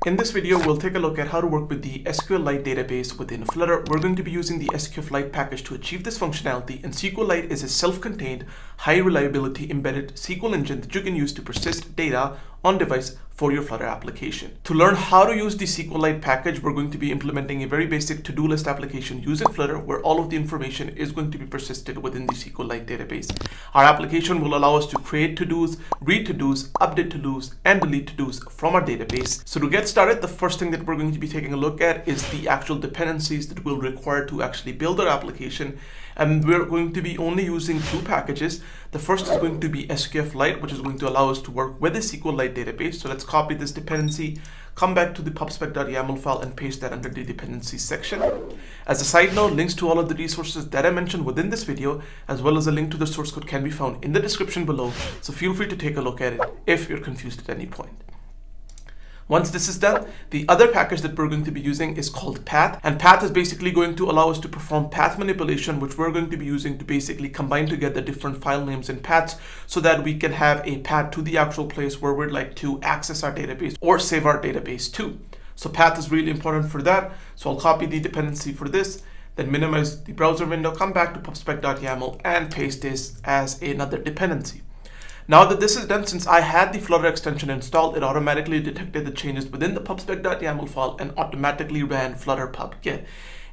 In this video, we'll take a look at how to work with the SQLLite database within Flutter. We're going to be using the SQFLite package to achieve this functionality, and SQLLite is a self-contained, high-reliability embedded SQL engine that you can use to persist data on device for your Flutter application. To learn how to use the SQLLite package, we're going to be implementing a very basic to-do list application using Flutter, where all of the information is going to be persisted within the SQLLite database. Our application will allow us to create to-dos, read to-dos, update to-dos, and delete to-dos from our database. So to get started, the first thing that we're going to be taking a look at is the actual dependencies that we'll require to actually build our application. And we're going to be only using two packages. The first is going to be SQFLite, which is going to allow us to work with the SQLLite database. So let's copy this dependency, come back to the pubspec.yaml file and paste that under the dependencies section. As a side note, links to all of the resources that I mentioned within this video, as well as a link to the source code, can be found in the description below. So feel free to take a look at it if you're confused at any point. Once this is done, the other package that we're going to be using is called path. And path is basically going to allow us to perform path manipulation, which we're going to be using to basically combine together different file names and paths so that we can have a path to the actual place where we'd like to access our database or save our database to. So path is really important for that. So I'll copy the dependency for this, then minimize the browser window, come back to pubspec.yaml and paste this as another dependency. Now that this is done, since I had the Flutter extension installed, it automatically detected the changes within the pubspec.yaml file and automatically ran flutter pub-get.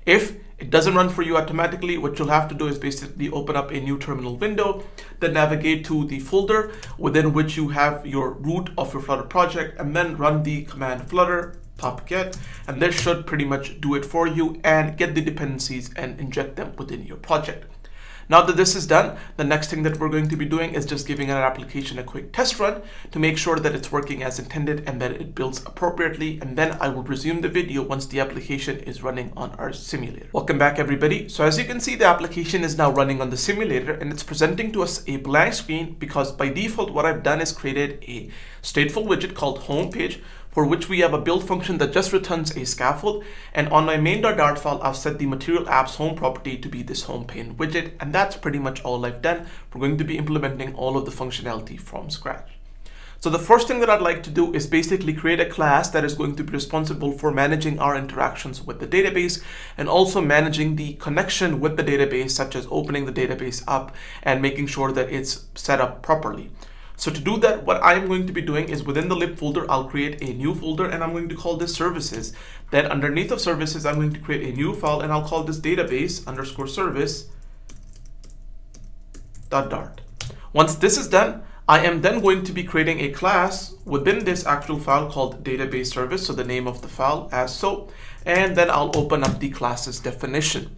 If it doesn't run for you automatically, what you'll have to do is basically open up a new terminal window, then navigate to the folder within which you have your root of your Flutter project, and then run the command flutter pub-get, and this should pretty much do it for you and get the dependencies and inject them within your project. Now that this is done, the next thing that we're going to be doing is just giving our application a quick test run to make sure that it's working as intended and that it builds appropriately. And then I will resume the video once the application is running on our simulator. Welcome back, everybody. So as you can see, the application is now running on the simulator and it's presenting to us a blank screen because by default, what I've done is created a stateful widget called homepage, for which we have a build function that just returns a scaffold. And on my main.dart file, I've set the material apps home property to be this home pane widget. And that's pretty much all I've done. We're going to be implementing all of the functionality from scratch. So the first thing that I'd like to do is basically create a class that is going to be responsible for managing our interactions with the database and also managing the connection with the database, such as opening the database up and making sure that it's set up properly. So to do that, what I'm going to be doing is within the lib folder, I'll create a new folder and I'm going to call this services. Then underneath of services, I'm going to create a new file and I'll call this database_service.dart. Once this is done, I am then going to be creating a class within this actual file called database service. So the name of the file as so, and then I'll open up the class's definition.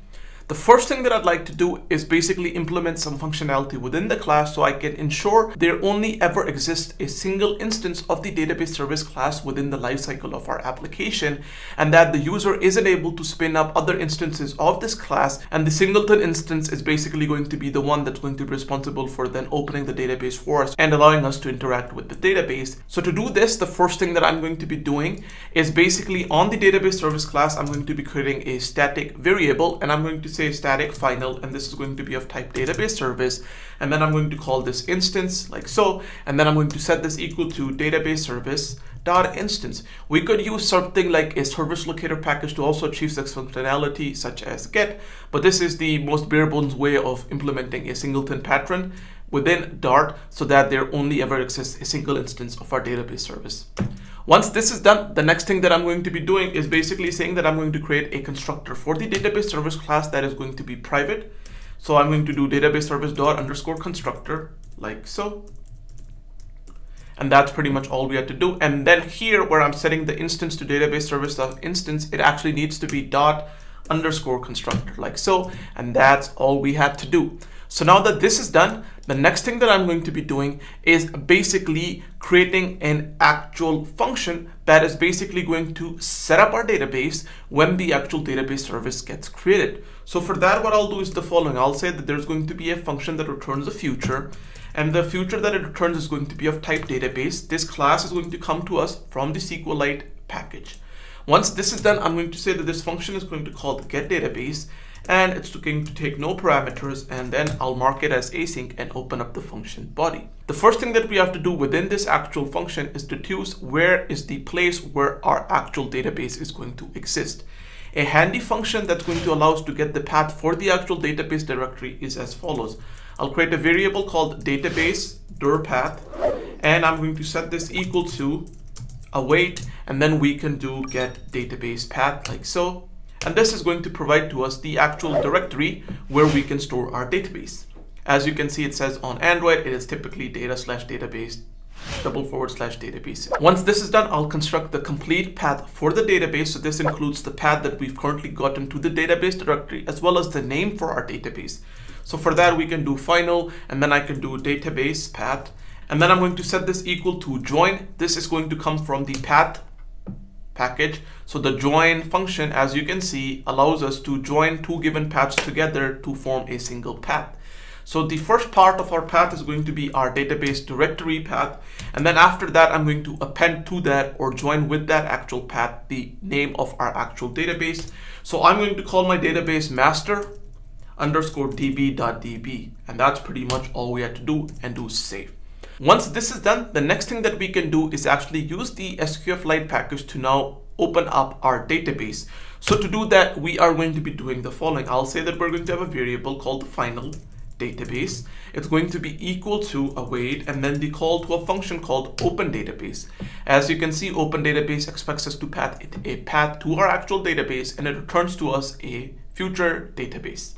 The first thing that I'd like to do is basically implement some functionality within the class so I can ensure there only ever exists a single instance of the database service class within the lifecycle of our application, and that the user isn't able to spin up other instances of this class, and the singleton instance is basically going to be the one that's going to be responsible for then opening the database for us and allowing us to interact with the database. So to do this, the first thing that I'm going to be doing is basically on the database service class, I'm going to be creating a static variable and I'm going to say static final, and this is going to be of type database service, and then I'm going to call this instance like so, and then I'm going to set this equal to database service dot instance. We could use something like a service locator package to also achieve this functionality such as get, but this is the most bare bones way of implementing a singleton pattern within Dart so that there only ever exists a single instance of our database service. Once this is done, the next thing that I'm going to be doing is basically saying that I'm going to create a constructor for the database service class that is going to be private. So I'm going to do database service dot underscore constructor like so. And that's pretty much all we have to do. And then here where I'm setting the instance to database service dot instance, it actually needs to be dot underscore constructor like so. And that's all we had to do. So now that this is done, the next thing that I'm going to be doing is basically creating an actual function that is basically going to set up our database when the actual database service gets created. So for that, what I'll do is the following. I'll say that there's going to be a function that returns a future, and the future that it returns is going to be of type database. This class is going to come to us from the SQLLite package. Once this is done, I'm going to say that this function is going to call the getDatabase, and it's going to take no parameters, and then I'll mark it as async and open up the function body. The first thing that we have to do within this actual function is deduce where is the place where our actual database is going to exist. A handy function that's going to allow us to get the path for the actual database directory is as follows. I'll create a variable called database dir path, and I'm going to set this equal to await, and then we can do get database path like so. And this is going to provide to us the actual directory where we can store our database. As you can see, it says on Android, it is typically data/database /database. Once this is done, I'll construct the complete path for the database. So this includes the path that we've currently gotten to the database directory, as well as the name for our database. So for that, we can do final, and then I can do database path. And then I'm going to set this equal to join. This is going to come from the path package. So the join function, as you can see, allows us to join two given paths together to form a single path. So the first part of our path is going to be our database directory path. And then after that, I'm going to append to that or join with that actual path the name of our actual database. So I'm going to call my database master _ db.db. And that's pretty much all we have to do, and do save. Once this is done, the next thing that we can do is actually use the SQFLite package to now open up our database. So to do that, we are going to be doing the following. I'll say that we're going to have a variable called final database. It's going to be equal to await, and then the call to a function called open database. As you can see, open database expects us to path a path to our actual database, and it returns to us a future database.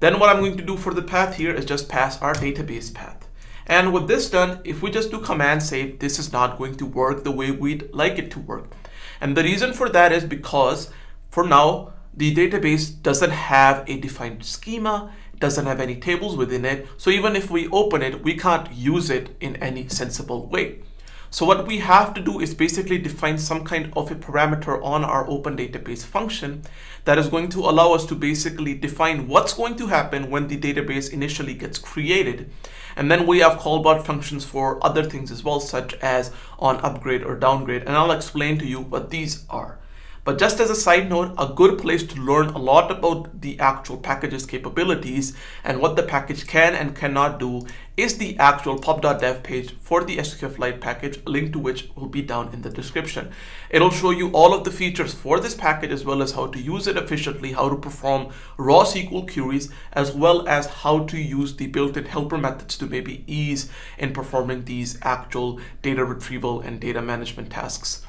Then what I'm going to do for the path here is just pass our database path. And with this done, if we just do command save, this is not going to work the way we'd like it to work. And the reason for that is because for now, the database doesn't have a defined schema, doesn't have any tables within it. So even if we open it, we can't use it in any sensible way. So what we have to do is basically define some kind of a parameter on our open database function that is going to allow us to basically define what's going to happen when the database initially gets created. And then we have callback functions for other things as well, such as on upgrade or downgrade. And I'll explain to you what these are. But just as a side note, a good place to learn a lot about the actual package's capabilities and what the package can and cannot do is the actual pub.dev page for the SQFLite package, a link to which will be down in the description. It'll show you all of the features for this package, as well as how to use it efficiently, how to perform raw SQL queries, as well as how to use the built-in helper methods to maybe ease in performing these actual data retrieval and data management tasks.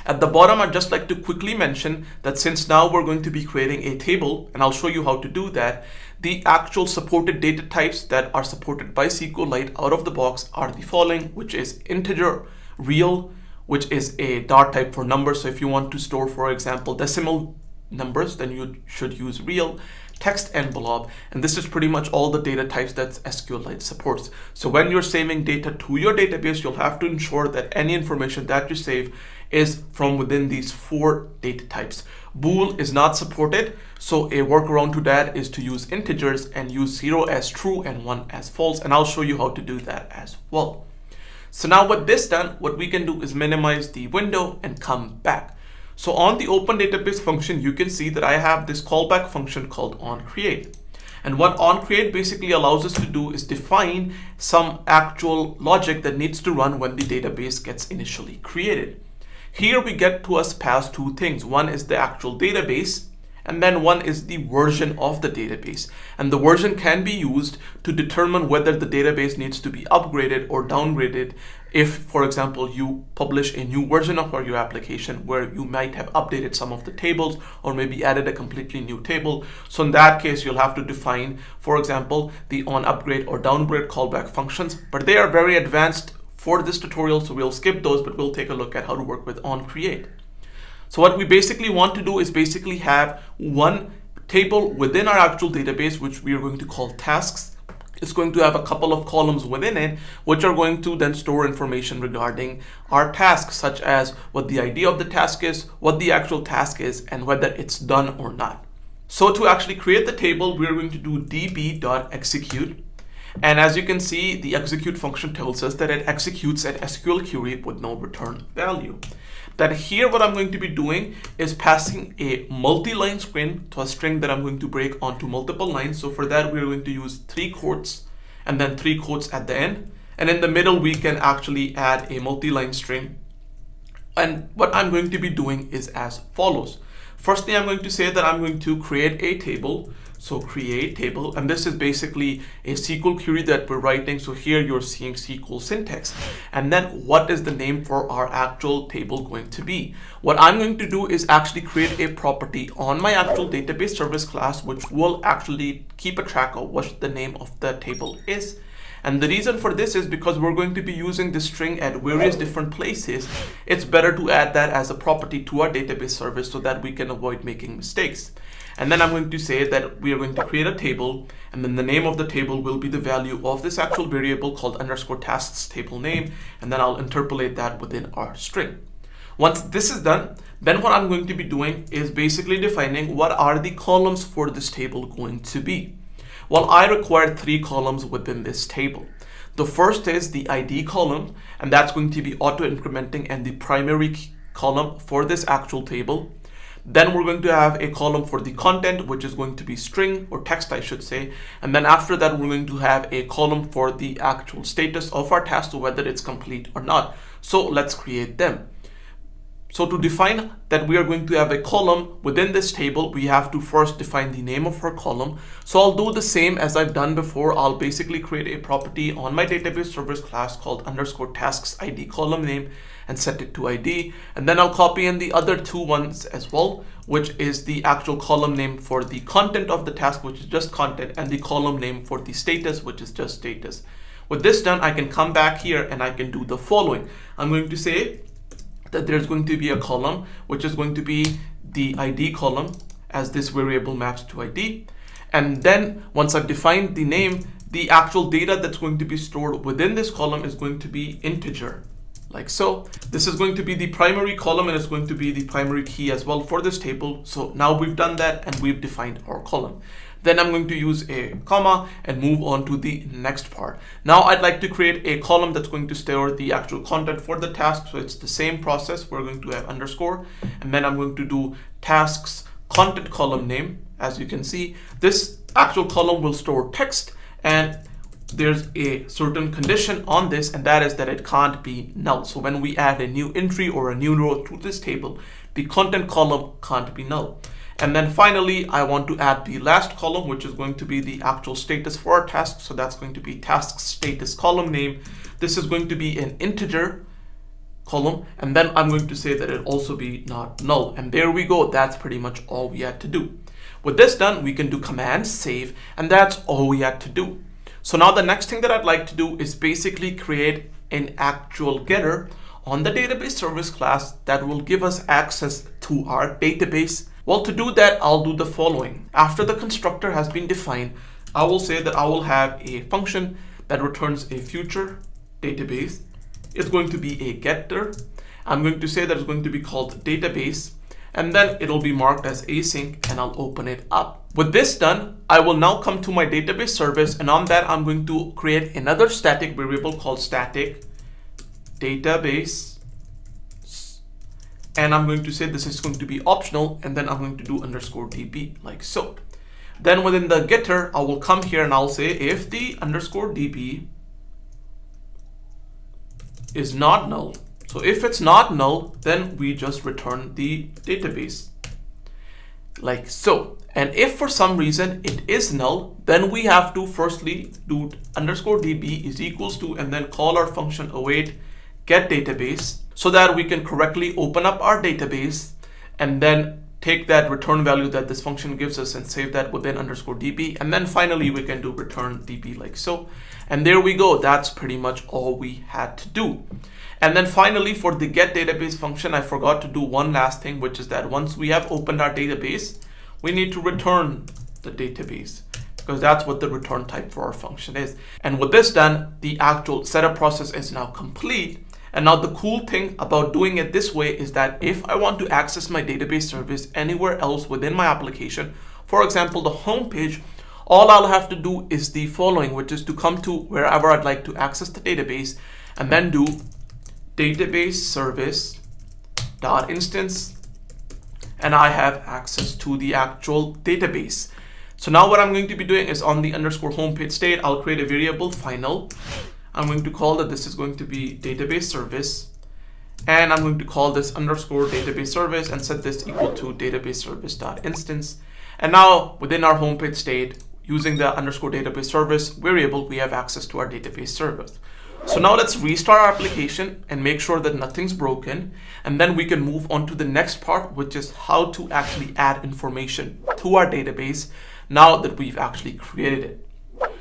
At the bottom, I'd just like to quickly mention that since now we're going to be creating a table, and I'll show you how to do that, the actual supported data types that are supported by SQLite out of the box are the following, which is integer, real, which is a dart type for numbers. So if you want to store, for example, decimal numbers, then you should use real, text, and blob. And this is pretty much all the data types that SQLite supports. So when you're saving data to your database, you'll have to ensure that any information that you save is from within these 4 data types. Bool is not supported, so a workaround to that is to use integers and use 0 as true and 1 as false, and I'll show you how to do that as well. So now with this done, what we can do is minimize the window and come back. So on the open database function, you can see that I have this callback function called onCreate. And what onCreate basically allows us to do is define some actual logic that needs to run when the database gets initially created. Here we get to us past 2 things. One is the actual database, and then one is the version of the database. And the version can be used to determine whether the database needs to be upgraded or downgraded if, for example, you publish a new version of your application where you might have updated some of the tables or maybe added a completely new table. So in that case, you'll have to define, for example, the onUpgrade or downgrade callback functions, but they are very advanced for this tutorial, so we'll skip those, but we'll take a look at how to work with onCreate. So what we basically want to do is basically have one table within our actual database, which we are going to call tasks. It's going to have a couple of columns within it, which are going to then store information regarding our task, such as what the ID of the task is, what the actual task is, and whether it's done or not. So to actually create the table, we're going to do db.execute. And as you can see, the execute function tells us that it executes an SQL query with no return value. that here what I'm going to be doing is passing a multi-line string to a string that I'm going to break onto multiple lines. So for that, we're going to use 3 quotes and then 3 quotes at the end. And in the middle, we can actually add a multi-line string. And what I'm going to be doing is as follows. Firstly, I'm going to say that I'm going to create a table. So create table, and this is basically a SQL query that we're writing. So here you're seeing SQL syntax. And then what is the name for our actual table going to be? What I'm going to do is actually create a property on my actual database service class, which will actually keep a track of what the name of the table is. And the reason for this is because we're going to be using this string at various different places. It's better to add that as a property to our database service so that we can avoid making mistakes. And then I'm going to say that we are going to create a table, and then the name of the table will be the value of this actual variable called underscore tasks table name, and then I'll interpolate that within our string. Once this is done, then what I'm going to be doing is basically defining what are the columns for this table going to be. Well, I require 3 columns within this table. The first is the ID column, and that's going to be auto-incrementing and the primary column for this actual table. Then we're going to have a column for the content, which is going to be string or text, I should say. And then after that, we're going to have a column for the actual status of our task, so whether it's complete or not. So let's create them. So to define that we are going to have a column within this table, we have to first define the name of our column. So I'll do the same as I've done before. I'll basically create a property on my database service class called underscore tasks ID column name and set it to ID. And then I'll copy in the other 2 ones as well, which is the actual column name for the content of the task, which is just content, and the column name for the status, which is just status. With this done, I can come back here and I can do the following. I'm going to say that there's going to be a column, which is going to be the ID column, as this variable maps to ID. And then once I've defined the name, the actual data that's going to be stored within this column is going to be integer, like so. This is going to be the primary column, and it's going to be the primary key as well for this table. So now we've done that and we've defined our column. Then I'm going to use a comma and move on to the next part. Now I'd like to create a column that's going to store the actual content for the task. So it's the same process. We're going to have underscore, and then I'm going to do tasks content column name. As you can see, this actual column will store text, and there's a certain condition on this, and that is that it can't be null. So when we add a new entry or a new row to this table, the content column can't be null. And then finally, I want to add the last column, which is going to be the actual status for our task. So that's going to be task status column name. This is going to be an integer column, and then I'm going to say that it also be not null. And there we go. That's pretty much all we had to do. With this done, we can do command save, and that's all we had to do. So now the next thing that I'd like to do is basically create an actual getter on the database service class that will give us access to our database. Well, to do that, I'll do the following. After the constructor has been defined, I will say that I will have a function that returns a future database. It's going to be a getter. I'm going to say that it's going to be called database, and then it'll be marked as async, and I'll open it up. With this done, I will now come to my database service, and on that, I'm going to create another static variable called static database. And I'm going to say this is going to be optional, and then I'm going to do underscore db, like so. Then within the getter, I will come here and I'll say if the underscore db is not null. So if it's not null, then we just return the database, like so. And if for some reason it is null, then we have to firstly do underscore db is equals to, and then call our function await get database, so that we can correctly open up our database and then take that return value that this function gives us and save that within underscore db. And then finally we can do return db, like so. And there we go. That's pretty much all we had to do. And then finally, for the get database function, I forgot to do one last thing, which is that once we have opened our database, we need to return the database, because that's what the return type for our function is. And with this done, the actual setup process is now complete. And now the cool thing about doing it this way is that if I want to access my database service anywhere else within my application, for example, the home page, all I'll have to do is the following, which is to come to wherever I'd like to access the database, and then do database service dot instance, and I have access to the actual database. So now what I'm going to be doing is on the underscore homepage state, I'll create a variable final. I'm going to call that this is going to be database service, and I'm going to call this underscore database service and set this equal to database service dot instance. And now within our homepage state, using the underscore database service variable, we have access to our database service. So now let's restart our application and make sure that nothing's broken. And then we can move on to the next part, which is how to actually add information to our database now that we've actually created it.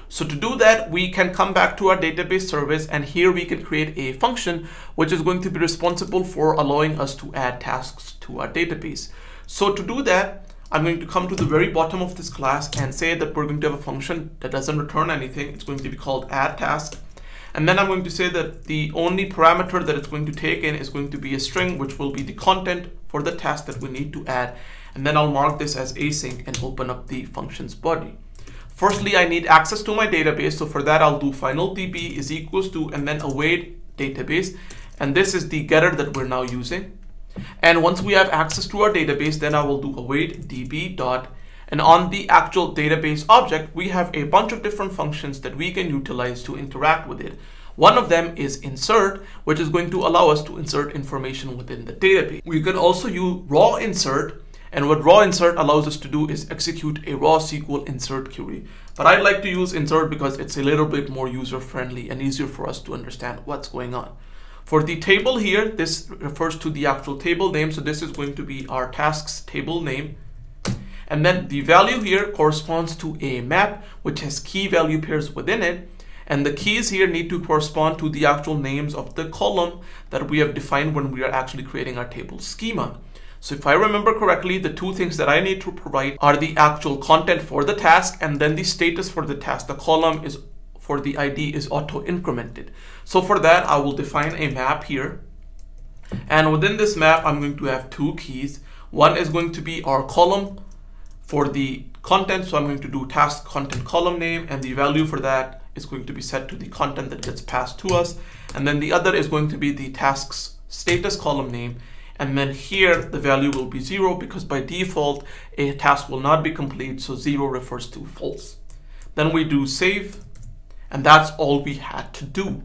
So to do that, we can come back to our database service, and here we can create a function which is going to be responsible for allowing us to add tasks to our database. So to do that, I'm going to come to the very bottom of this class and say that we're going to have a function that doesn't return anything. It's going to be called add task. And then I'm going to say that the only parameter that it's going to take in is going to be a string, which will be the content for the task that we need to add. And then I'll mark this as async and open up the function's body. Firstly, I need access to my database. So for that, I'll do final db is equals to, and then await database. And this is the getter that we're now using. And once we have access to our database, then I will do await db dot. And on the actual database object, we have a bunch of different functions that we can utilize to interact with it. One of them is insert, which is going to allow us to insert information within the database. We could also use raw insert, and what raw insert allows us to do is execute a raw SQL insert query. But I like to use insert because it's a little bit more user-friendly and easier for us to understand what's going on. For the table here, this refers to the actual table name. So this is going to be our tasks table name. And then the value here corresponds to a map, which has key value pairs within it. And the keys here need to correspond to the actual names of the column that we have defined when we are actually creating our table schema. So if I remember correctly, the two things that I need to provide are the actual content for the task and then the status for the task. The column is for the ID is auto incremented. So for that, I will define a map here. And within this map, I'm going to have two keys. One is going to be our column for the content. So I'm going to do task content column name, and the value for that is going to be set to the content that gets passed to us. And then the other is going to be the task's status column name. And then here the value will be 0 because by default a task will not be complete. So 0 refers to false. Then we do save, and that's all we had to do.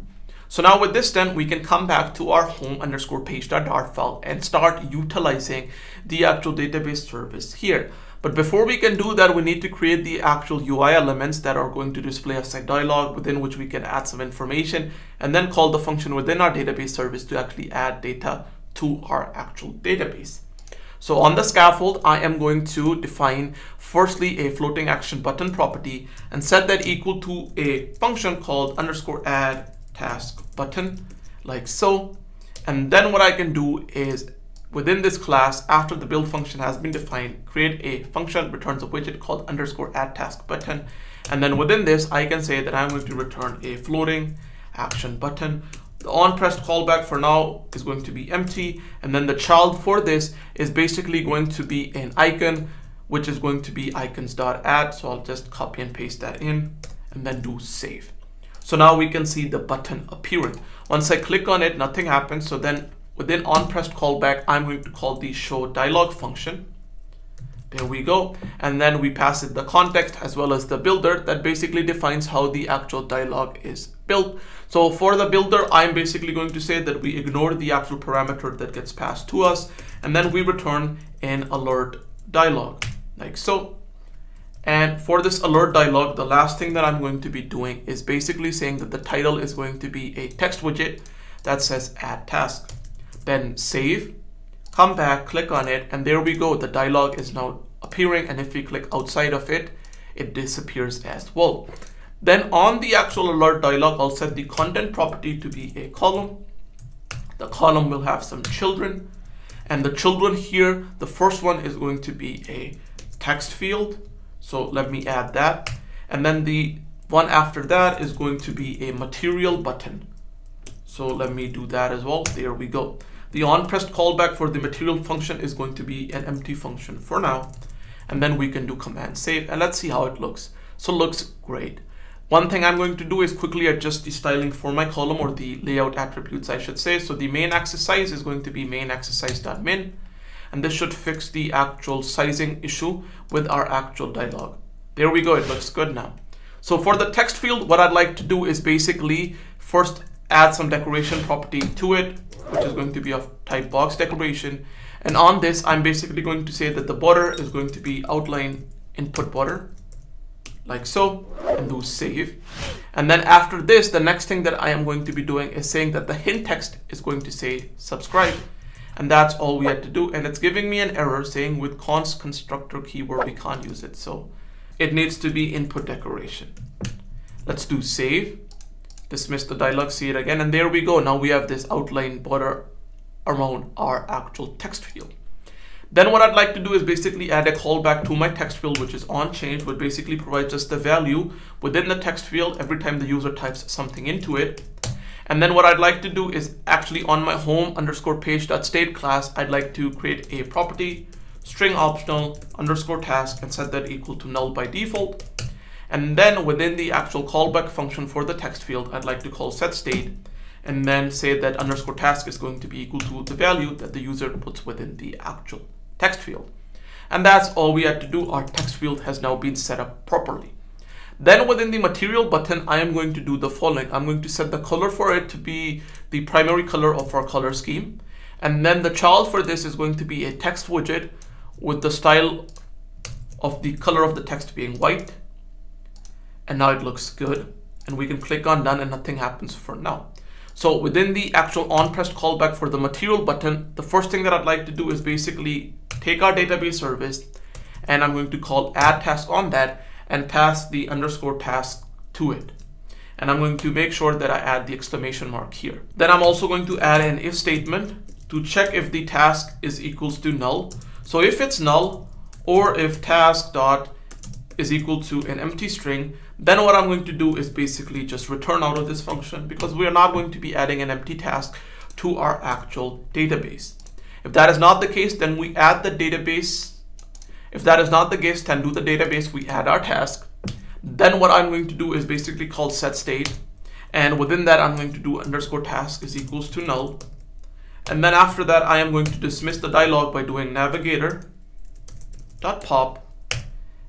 So now with this done, we can come back to our home underscore page.dart file and start utilizing the actual database service here. But before we can do that, we need to create the actual UI elements that are going to display a site dialog within which we can add some information, and then call the function within our database service to actually add data to our actual database. So on the scaffold, I am going to define firstly a floating action button property and set that equal to a function called underscore add task button, like so. And then what I can do is within this class, after the build function has been defined, create a function returns a widget called underscore add task button. And then within this, I can say that I'm going to return a floating action button. The onPressed callback for now is going to be empty. And then the child for this is basically going to be an icon, which is going to be icons.add. So I'll just copy and paste that in and then do save. So now we can see the button appearing. Once I click on it, nothing happens. So then within onPressed callback, I'm going to call the show dialog function. There we go. And then we pass it the context as well as the builder that basically defines how the actual dialog is built. So for the builder, I'm basically going to say that we ignore the actual parameter that gets passed to us, and then we return an alert dialog like so. And for this alert dialog, the last thing that I'm going to be doing is basically saying that the title is going to be a text widget that says add task. Then save, come back, click on it, and there we go. The dialog is now appearing, and if we click outside of it, it disappears as well. Then on the actual alert dialog, I'll set the content property to be a column. The column will have some children, and the children here, the first one is going to be a text field. So let me add that. And then the one after that is going to be a material button. So let me do that as well. There we go. The onPressed callback for the material function is going to be an empty function for now. And then we can do command save, and let's see how it looks. So it looks great. One thing I'm going to do is quickly adjust the styling for my column, or the layout attributes I should say. So the main axis size is going to be main axis size.min, and this should fix the actual sizing issue with our actual dialog. There we go, it looks good now. So for the text field, what I'd like to do is basically first add some decoration property to it, which is going to be of type box decoration. And on this, I'm basically going to say that the border is going to be outline input border, like so, and do save. And then after this, the next thing that I am going to be doing is saying that the hint text is going to say subscribe. And that's all we had to do. And it's giving me an error saying with const constructor keyword, we can't use it. So it needs to be input decoration. Let's do save, dismiss the dialog, see it again. And there we go. Now we have this outline border around our actual text field. Then what I'd like to do is basically add a callback to my text field, which is onChange, which basically provides just the value within the text field every time the user types something into it. And then what I'd like to do is actually on my home underscore page.state class, I'd like to create a property string optional underscore task and set that equal to null by default. And then within the actual callback function for the text field, I'd like to call setState and then say that underscore task is going to be equal to the value that the user puts within the actual text field. And that's all we had to do. Our text field has now been set up properly. Then within the material button, I am going to do the following. I'm going to set the color for it to be the primary color of our color scheme. And then the child for this is going to be a text widget with the style of the color of the text being white. And now it looks good. And we can click on done and nothing happens for now. So within the actual onPressed callback for the material button, the first thing that I'd like to do is basically take our database service, and I'm going to call add task on that and pass the underscore task to it. And I'm going to make sure that I add the exclamation mark here. Then I'm also going to add an if statement to check if the task is equals to null. So if it's null, or if task dot is equal to an empty string, then what I'm going to do is basically just return out of this function, because we are not going to be adding an empty task to our actual database. If that is not the case, then we add the database. If that is not the case, then do the database, we add our task. Then what I'm going to do is basically call setState. And within that, I'm going to do underscore task is equals to null. And then after that, I am going to dismiss the dialog by doing navigator.pop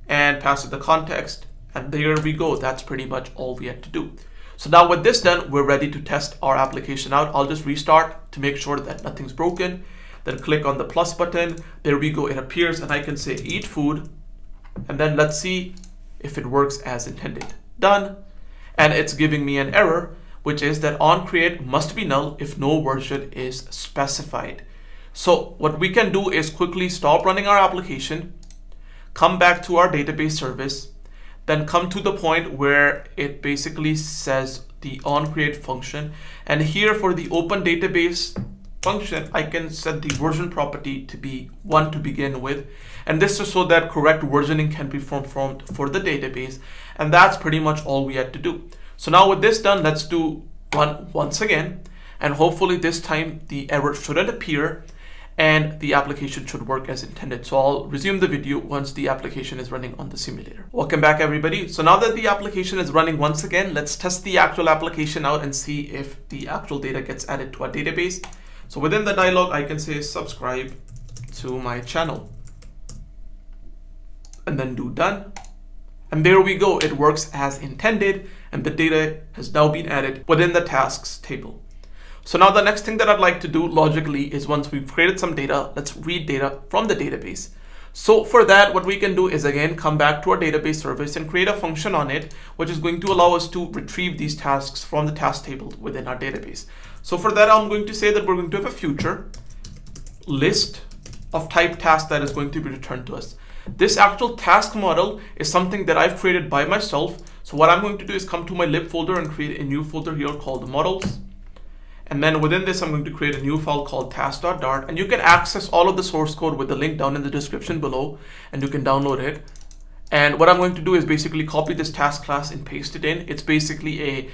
and pass it the context. And there we go. That's pretty much all we had to do. So now with this done, we're ready to test our application out. I'll just restart to make sure that nothing's broken. Then click on the plus button. There we go. It appears and I can say eat food. And then let's see if it works as intended. Done. And it's giving me an error, which is that onCreate must be null if no version is specified. So what we can do is quickly stop running our application, come back to our database service, then come to the point where it basically says the onCreate function. And here for the open database function, I can set the version property to be 1 to begin with. And this is so that correct versioning can be performed for the database. And that's pretty much all we had to do. So now with this done, let's do one once again. And hopefully this time the error shouldn't appear and the application should work as intended. So I'll resume the video once the application is running on the simulator. Welcome back everybody. So now that the application is running once again, let's test the actual application out and see if the actual data gets added to our database. So within the dialog, I can say subscribe to my channel and then do done. And there we go. It works as intended and the data has now been added within the tasks table. So now the next thing that I'd like to do logically is once we've created some data, let's read data from the database. So for that, what we can do is again, come back to our database service and create a function on it, which is going to allow us to retrieve these tasks from the task table within our database. So for that, I'm going to say that we're going to have a future list of type task that is going to be returned to us. This actual task model is something that I've created by myself. So what I'm going to do is come to my lib folder and create a new folder here called models. And then within this, I'm going to create a new file called task.dart. And you can access all of the source code with the link down in the description below, and you can download it. And what I'm going to do is basically copy this task class and paste it in. It's basically a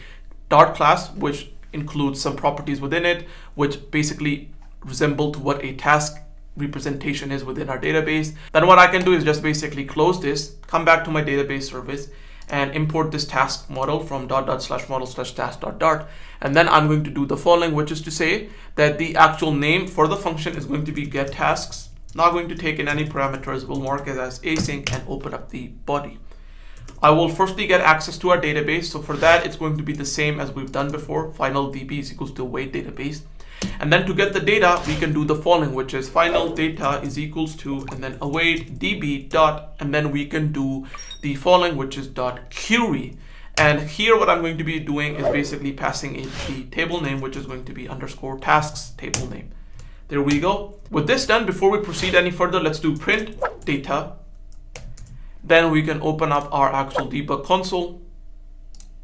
Dart class, which includes some properties within it, which basically resemble to what a task representation is within our database. Then what I can do is just basically close this, come back to my database service, and import this task model from /model/task.dart. And then I'm going to do the following, which is to say that the actual name for the function is going to be get tasks. Not going to take in any parameters. We'll mark it as async and open up the body. I will firstly get access to our database. So for that, it's going to be the same as we've done before. Final DB is equals to await database. And then to get the data, we can do the following, which is final data is equals to, and then await db dot, and then we can do the following, which is dot query. And here what I'm going to be doing is basically passing in the table name, which is going to be underscore tasks table name. There we go. With this done, before we proceed any further, let's do print data. Then we can open up our actual debug console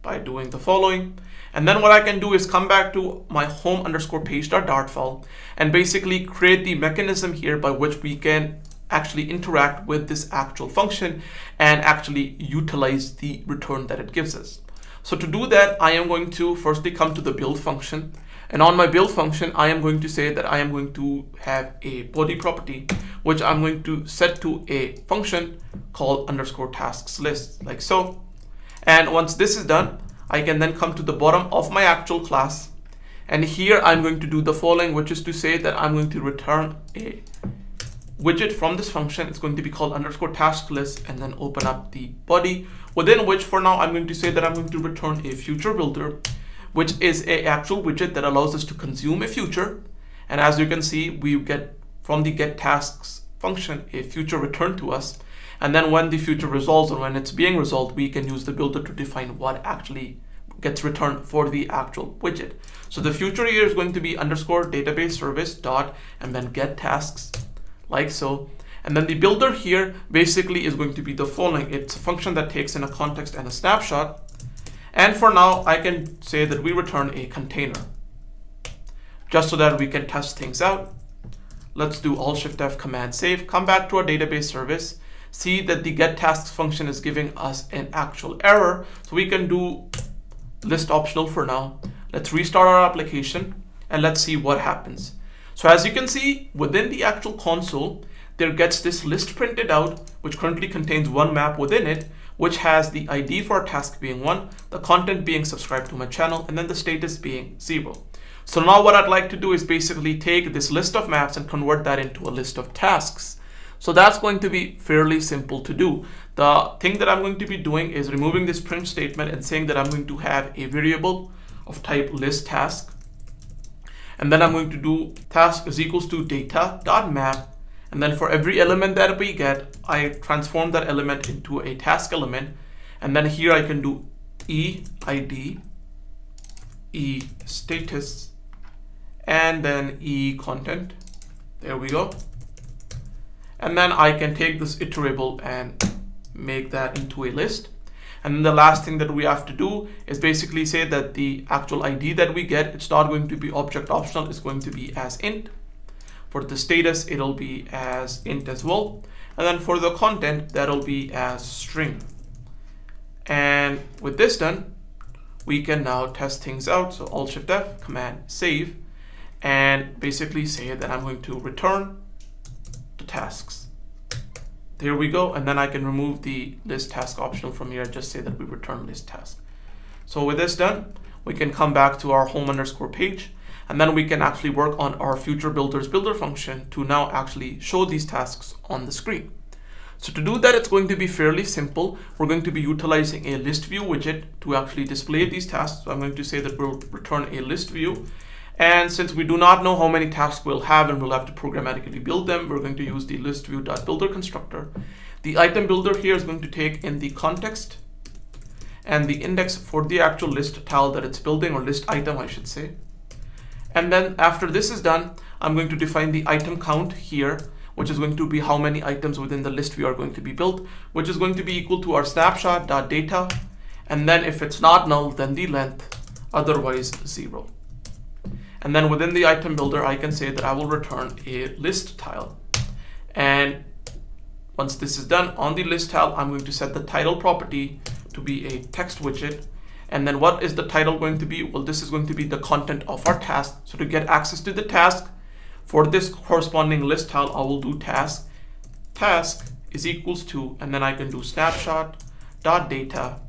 by doing the following. And then what I can do is come back to my home underscore page.dart file and basically create the mechanism here by which we can actually interact with this actual function and actually utilize the return that it gives us. So to do that, I am going to firstly come to the build function. And on my build function, I am going to say that I am going to have a body property, which I'm going to set to a function called underscore tasks list, like so. And once this is done, I can then come to the bottom of my actual class. And here I'm going to do the following, which is to say that I'm going to return a widget from this function. It's going to be called underscore task list, and then open up the body, within which for now I'm going to say that I'm going to return a future builder, which is an actual widget that allows us to consume a future. And as you can see, we get from the get tasks function a future returned to us. And then when the future resolves, or when it's being resolved, we can use the builder to define what actually gets returned for the actual widget. So the future here is going to be underscore database service dot, and then get tasks, like so. And then the builder here basically is going to be the following. It's a function that takes in a context and a snapshot. And for now, I can say that we return a container, just so that we can test things out. Let's do Alt-Shift-F, Command Save, come back to our database service, see that the get tasks function is giving us an actual error. So we can do list optional for now. Let's restart our application and let's see what happens. So as you can see, within the actual console, there gets this list printed out, which currently contains one map within it, which has the ID for our task being 1, the content being subscribed to my channel, and then the status being 0. So now what I'd like to do is basically take this list of maps and convert that into a list of tasks. So that's going to be fairly simple to do. The thing that I'm going to be doing is removing this print statement and saying that I'm going to have a variable of type list task. And then I'm going to do task is equals to data.map. And then for every element that we get, I transform that element into a task element. And then here I can do eID, eStatus, and then eContent. There we go. And then I can take this iterable and make that into a list. And then the last thing that we have to do is basically say that the actual ID that we get, it's not going to be object optional, it's going to be as int. For the status, it'll be as int as well. And then for the content, that'll be as string. And with this done, we can now test things out. So Alt-Shift-F, Command Save, and basically say that I'm going to return the tasks. There we go. And then I can remove the list task optional from here. Just say that we return list task. So with this done, we can come back to our home underscore page. And then we can actually work on our future builders builder function to now actually show these tasks on the screen. So to do that, it's going to be fairly simple. We're going to be utilizing a list view widget to actually display these tasks. So I'm going to say that we'll return a list view. And since we do not know how many tasks we'll have and we'll have to programmatically build them, we're going to use the list view.builder constructor. The item builder here is going to take in the context and the index for the actual list tile that it's building, or list item, I should say. And then after this is done, I'm going to define the item count here, which is going to be how many items within the list view are going to be built, which is going to be equal to our snapshot.data. And then if it's not null, then the length, otherwise 0. And then within the item builder, I can say that I will return a list tile. And once this is done, on the list tile, I'm going to set the title property to be a text widget. And then what is the title going to be? Well, this is going to be the content of our task. So to get access to the task, for this corresponding list tile, I will do task is equals to, and then I can do snapshot.data,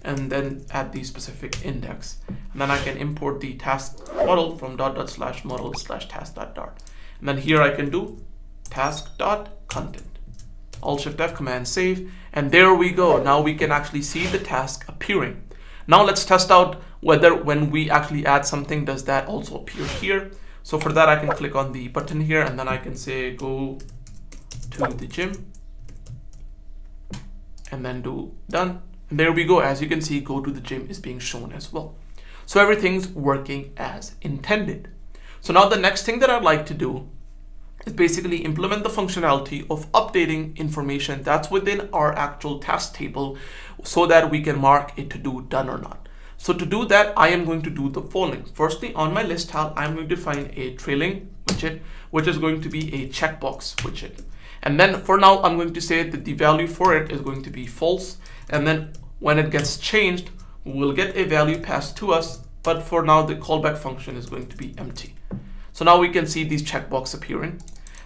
and then add the specific index. And then I can import the task model from ./model/task.dart. And then here I can do task.content. Alt-Shift-F, Command Save, and there we go. Now we can actually see the task appearing. Now let's test out whether when we actually add something, does that also appear here. So for that, I can click on the button here, and then I can say go to the gym, and then do done. And there we go. As you can see, go to the gym is being shown as well. So everything's working as intended. So now the next thing that I'd like to do is basically implement the functionality of updating information that's within our actual task table so that we can mark it to do done or not. So to do that, I am going to do the following. Firstly, on my list tile, I'm going to find a trailing widget, which is going to be a checkbox widget. And then for now, I'm going to say that the value for it is going to be false. And then when it gets changed, we'll get a value passed to us. But for now, the callback function is going to be empty. So now we can see these checkboxes appearing.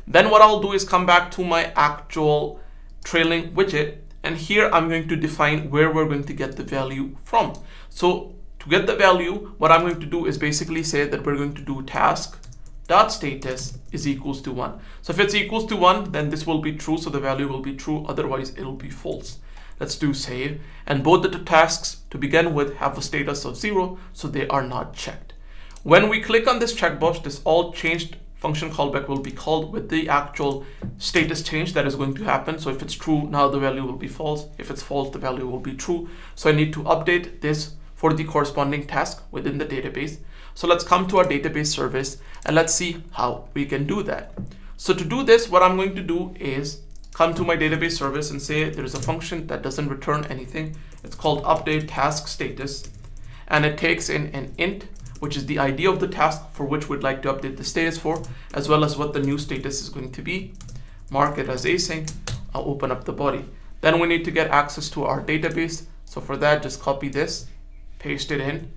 Then what I'll do is come back to my actual trailing widget, and here I'm going to define where we're going to get the value from. So to get the value, what I'm going to do is basically say that we're going to do task.status is equals to 1. So if it's equals to 1, then this will be true, so the value will be true, otherwise it'll be false. Let's do save, and both the two tasks to begin with have a status of 0, so they are not checked. When we click on this checkbox, this all changed function callback will be called with the actual status change that is going to happen. So if it's true, now the value will be false. If it's false, the value will be true. So I need to update this for the corresponding task within the database. So let's come to our database service and let's see how we can do that. So to do this, what I'm going to do is come to my database service and say there's a function that doesn't return anything. It's called update task status, and it takes in an int, which is the ID of the task for which we'd like to update the status for, as well as what the new status is going to be. Mark it as async. I'll open up the body. Then we need to get access to our database. So for that, just copy this, paste it in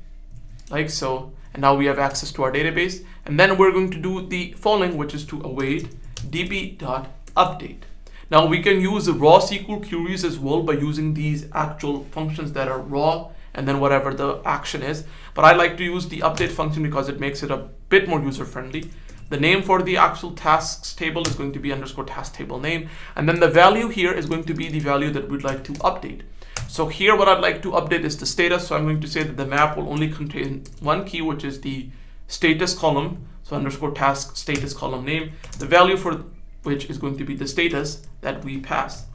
like so. And now we have access to our database. And then we're going to do the following, which is to await db.update. Now we can use raw SQL queries as well by using these actual functions that are raw and then whatever the action is. But I like to use the update function because it makes it a bit more user-friendly. The name for the actual tasks table is going to be underscore task table name. And then the value here is going to be the value that we'd like to update. So here what I'd like to update is the status. So I'm going to say that the map will only contain one key, which is the status column. So underscore task status column name. The value for which is going to be the status that we pass.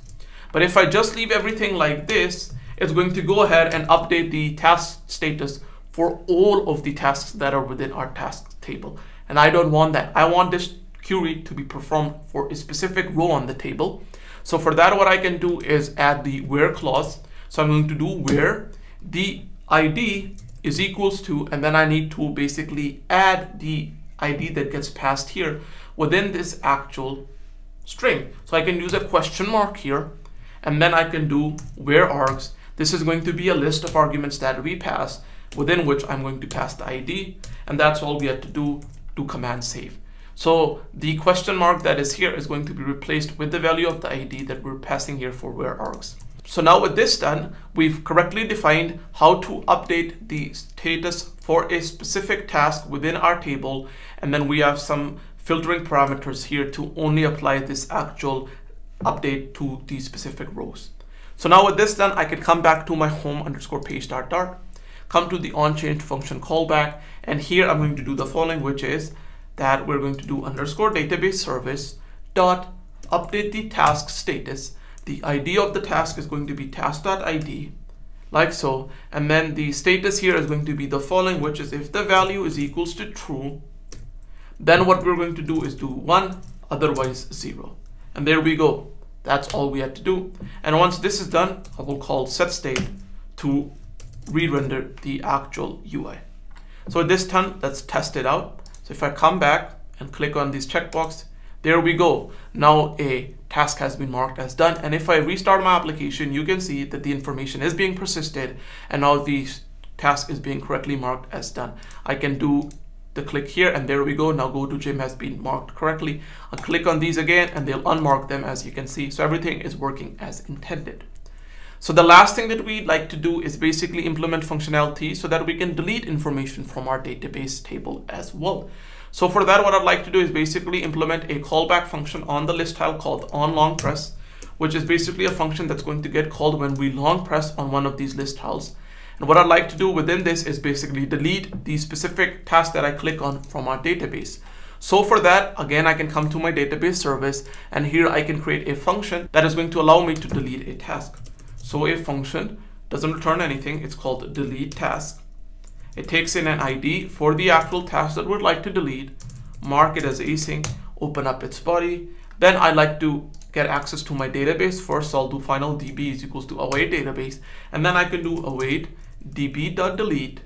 But if I just leave everything like this, it's going to go ahead and update the task status for all of the tasks that are within our task table. And I don't want that. I want this query to be performed for a specific row on the table. So for that, what I can do is add the where clause. So I'm going to do where the ID is equals to, and then I need to basically add the ID that gets passed here within this actual string. So I can use a question mark here, and then I can do where args. This is going to be a list of arguments that we pass, within which I'm going to pass the ID, and that's all we have to do command save. So the question mark that is here is going to be replaced with the value of the ID that we're passing here for where args. So now with this done, we've correctly defined how to update the status for a specific task within our table, and then we have some filtering parameters here to only apply this actual update to the specific rows. So now with this done, I can come back to my home underscore page.dart, come to the onChanged function callback, and here I'm going to do the following, which is that we're going to do underscore database service dot update the task status. The ID of the task is going to be task.id, like so, and then the status here is going to be the following, which is if the value is equals to true, then what we're going to do is do 1, otherwise 0. And there we go. That's all we had to do. And once this is done, I will call setState to re-render the actual UI. So with this done, let's test it out. So if I come back and click on this checkbox, there we go. Now a task has been marked as done. And if I restart my application, you can see that the information is being persisted, and now the task is being correctly marked as done. I can do the click here, and there we go. Now go to gym has been marked correctly. I'll click on these again and they'll unmark them, as you can see. So everything is working as intended. So the last thing that we'd like to do is basically implement functionality so that we can delete information from our database table as well. So for that, what I'd like to do is basically implement a callback function on the list tile called onLongPress, which is basically a function that's going to get called when we long press on one of these list tiles. And what I'd like to do within this is basically delete the specific task that I click on from our database. So for that, again, I can come to my database service, and here I can create a function that is going to allow me to delete a task. So a function doesn't return anything. It's called delete task. It takes in an ID for the actual task that we'd like to delete, mark it as async, open up its body. Then I'd like to get access to my database. First, I'll do final db is equals to await database, and then I can do await db.delete,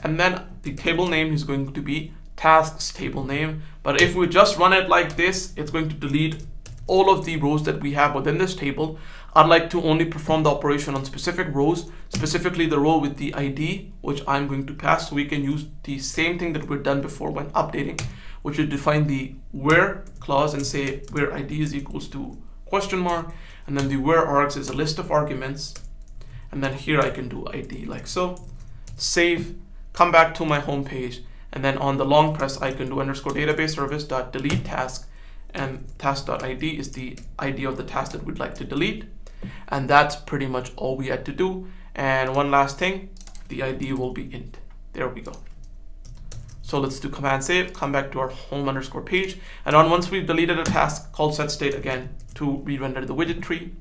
and then the table name is going to be tasks table name. But if we just run it like this, it's going to delete all of the rows that we have within this table. I'd like to only perform the operation on specific rows, specifically the row with the ID, which I'm going to pass. So we can use the same thing that we've done before when updating, which is define the where clause and say where ID is equals to question mark, and then the where args is a list of arguments, and then here I can do ID like so. Save, come back to my home page, and then on the long press I can do underscore database service dot delete task, and task.id is the ID of the task that we'd like to delete. And that's pretty much all we had to do. And one last thing, the ID will be int. There we go. So let's do command save, come back to our home underscore page, and once we've deleted a task, call setState again to re-render the widget tree.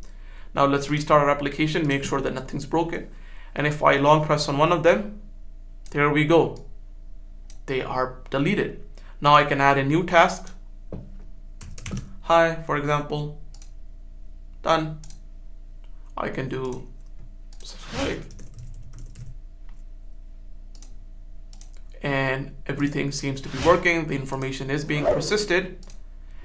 Now let's restart our application, make sure that nothing's broken. And if I long press on one of them, there we go. They are deleted. Now I can add a new task. Hi, for example, done. I can do subscribe, and everything seems to be working. The information is being persisted,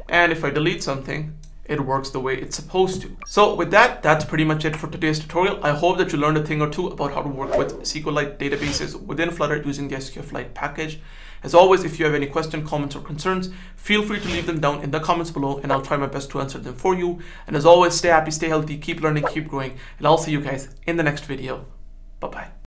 and if I delete something, it works the way it's supposed to. So with that, that's pretty much it for today's tutorial. I hope that you learned a thing or two about how to work with SQLite databases within Flutter using the SQFLite package. As always, if you have any questions, comments, or concerns, feel free to leave them down in the comments below, and I'll try my best to answer them for you. And as always, stay happy, stay healthy, keep learning, keep growing, and I'll see you guys in the next video. Bye-bye.